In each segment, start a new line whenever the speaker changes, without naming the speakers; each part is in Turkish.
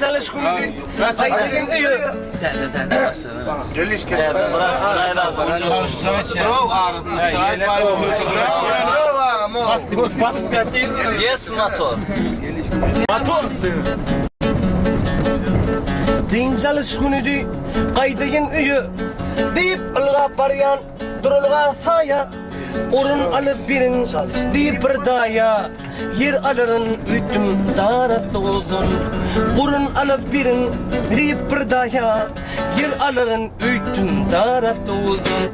Çalış kulübü. Kaydedin iyi.
Geliş kes.
Yes motor. Din çalış kulübü. Kaydedin iyi. Deyip ılga parayan. Durulga saya. Orun alıp birin deyip bir daya. Yer alırın ütüm tarafta olsun. Orun alıp birin deyip bir daya. Yer alırın ütüm tarafta olsun.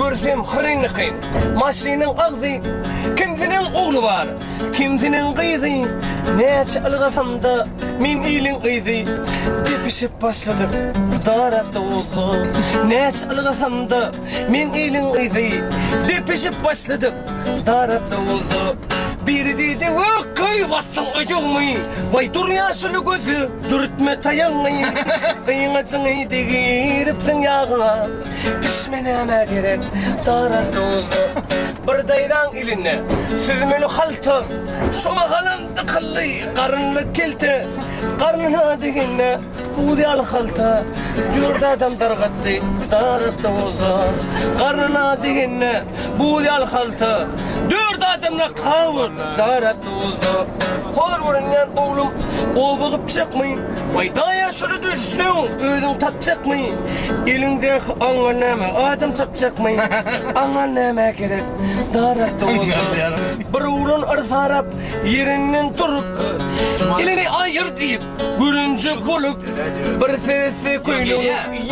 Görsem hırını kıyım, maşinin ağzı. Kimsinin oğlu var, kimsinin kıyızı. Neçe ılgasam da min iyilin kıyızı. Depişip başladık tarafta olsun. Neçe ılgasam da min iyilin kıyızı. Depişip başladık tarafta olsun. Biri dedi ve köy bassın acılmayı. Vay dur yaşlı gözü dürtme tayanmayı. Kıyıngacını giripsin yağına. Pişmeneme gerek tarafta olsun. Bir daydan iline süzmeli haltı. Şoma kalan tıkıllı karınlı kelti. Karnına degine buğdayal haltı. Yurda adam dargattı tarafta olsun. Karnına degine buğdayal haltı. Dört adamla kavur tarafta olsun. Hor vurunan oğlum kovbağıp çıkmayın. Vay daya şunu düştün ödün tapacak mı? Elinde anganeme adam tapacak mı? Anganeme gerek tarafta olsun. Bir oğlun ırzarap yerinden durup elini ayır deyip görünce kulüp bir sesi koyunu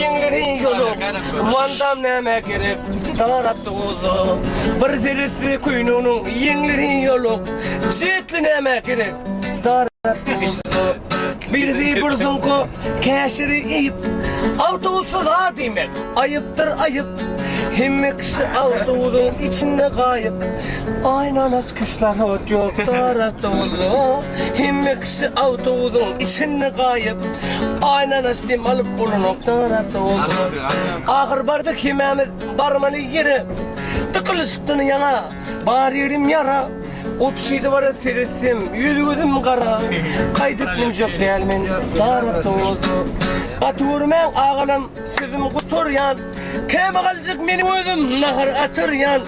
yengleri yolup vandam neme gerek tarafta olsun. Bir sesi koyunun yengleri yolup şiitli neme gerek tarafta olsun. Bir zibırsın ko keşiri iyip avtobusu da demek ayıptır ayıp. Hem kişi avtobüsün içinde kayıp. Aynen az kızlar ot yok tarafta olsun. Hem kişi avtobüsün içinde kayıp. Aynen az dem alıp bulunuk tarafta olsun. Ahır bardık yemeğimiz barmalı yeri. Tıkılıştığını yana bar yerim yara. Opşiydi var seyretsim, yüzgüdüm kara. Kaydıklım yok değil men, tarafta oldu. Atırmen ağalım, sözüm kuturyan. Keme kalacak benim özüm, nahar atıryan.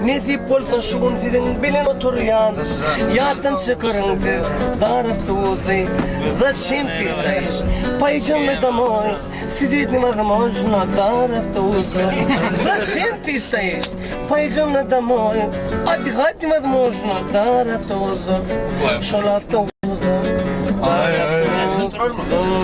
Nesip olsun şugun sizin bilen oturyan. Yatın çıkarın siz, tarafta oldu. Zачем ты стоишь? Пойдем мы домой. Сидеть невозможно, тарafta oldu. Зачем ты стоишь? Пойдем мы домой. Отдыхать невозможно, тарafta oldu. Şolafta oldu. Tarafta oldu.